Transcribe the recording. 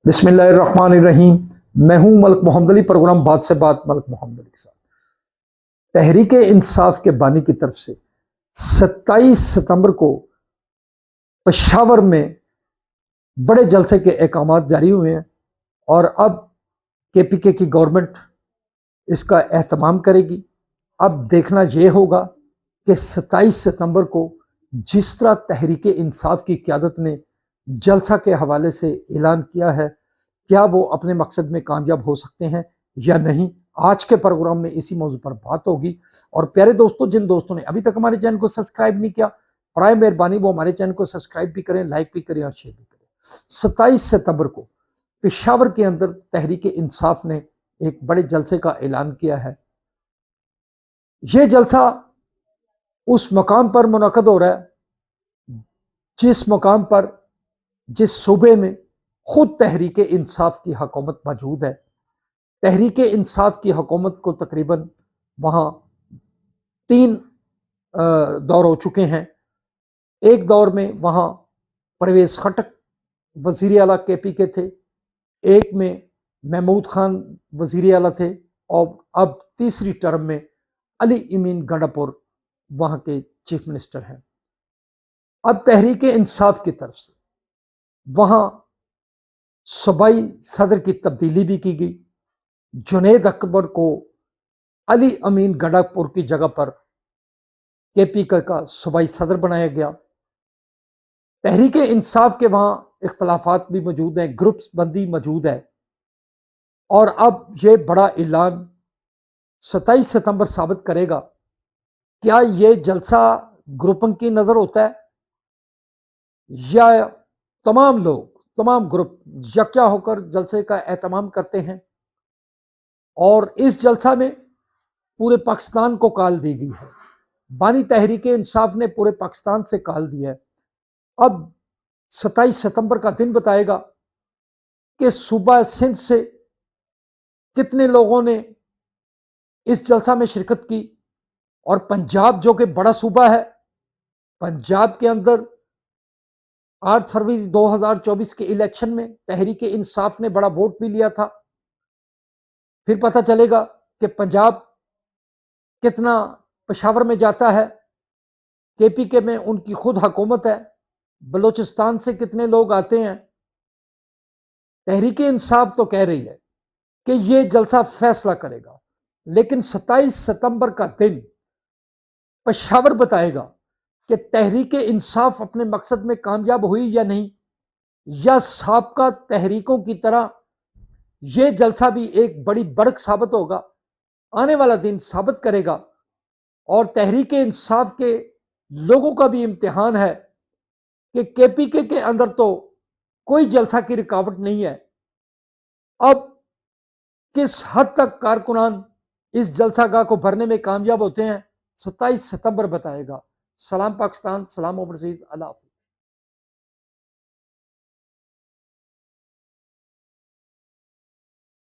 बिस्मिल्लाहिर्रहमानिर्रहीम। मैं हूं मलिक मोहम्मद अली। प्रोग्राम बात से बात मलिक मोहम्मद अली के साथ। तहरीक इंसाफ के बानी की तरफ से 27 सितंबर को पेशावर में बड़े जलसे के अहकाम जारी हुए हैं और अब KPK की गवर्नमेंट इसका एहतमाम करेगी। अब देखना यह होगा कि 27 सितंबर को जिस तरह तहरीक इंसाफ की क़यादत ने जलसा के हवाले से ऐलान किया है, क्या वो अपने मकसद में कामयाब हो सकते हैं या नहीं। आज के प्रोग्राम में इसी मौजू पर बात होगी। और प्यारे दोस्तों, जिन दोस्तों ने अभी तक हमारे चैनल को सब्सक्राइब नहीं किया, बराए मेहरबानी वो हमारे चैनल को सब्सक्राइब भी करें, लाइक भी करें और शेयर भी करें। 27 सितंबर को पेशावर के अंदर तहरीक इंसाफ ने एक बड़े जलसे का ऐलान किया है। यह जलसा उस मकाम पर मुनक़द हो रहा है जिस मकाम पर, जिस सूबे में खुद तहरीक इंसाफ की हुकूमत मौजूद है। तहरीक इंसाफ की हुकूमत को तकरीबन वहाँ 3 दौर हो चुके हैं। एक दौर में वहाँ परवेज़ खटक वज़ीर आला KPK थे, एक में महमूद खान वज़ीर आला थे और अब तीसरी टर्म में अली अमीन गंडापुर वहाँ के चीफ मिनिस्टर हैं। अब तहरीक इंसाफ की तरफ से वहाँ सूबाई सदर की तब्दीली भी की गई। जुनैद अकबर को अली अमीन गंडापुर की जगह पर KPK का सूबाई सदर बनाया गया। तहरीक इंसाफ के वहाँ इख्तलाफात भी मौजूद हैं, ग्रुप्स बंदी मौजूद है। और अब ये बड़ा ऐलान 27 सितंबर साबित करेगा, क्या ये जलसा ग्रुपों की नज़र होता है या तमाम लोग, तमाम ग्रुप यकजा होकर जलसे का एहतमाम करते हैं। और इस जलसा में पूरे पाकिस्तान को कॉल दी गई है। बानी तहरीक इंसाफ ने पूरे पाकिस्तान से कॉल दिया है। अब 27 सितंबर का दिन बताएगा कि सूबा सिंध से कितने लोगों ने इस जलसा में शिरकत की। और पंजाब जो कि बड़ा सूबा है, पंजाब के अंदर 8 फरवरी 2024 के इलेक्शन में तहरीक इंसाफ ने बड़ा वोट भी लिया था। फिर पता चलेगा कि पंजाब कितना पेशावर में जाता है। KPK में उनकी खुद हुकूमत है। बलूचिस्तान से कितने लोग आते हैं। तहरीक इंसाफ तो कह रही है कि यह जलसा फैसला करेगा, लेकिन 27 सितंबर का दिन पेशावर बताएगा कि तहरीक इंसाफ अपने मकसद में कामयाब हुई या नहीं, या साबका तहरीकों की तरह यह जलसा भी एक बड़ी बढ़त साबित होगा। आने वाला दिन साबित करेगा। और तहरीक इंसाफ के लोगों का भी इम्तिहान है कि KPK के अंदर तो कोई जलसा की रुकावट नहीं है। अब किस हद तक कारकुनान इस जलसागाह को भरने में कामयाब होते हैं, 27 सितंबर बताएगा। सलाम पाकिस्तान, सलाम ओवरसीज, अल्लाह हाफ़िज़।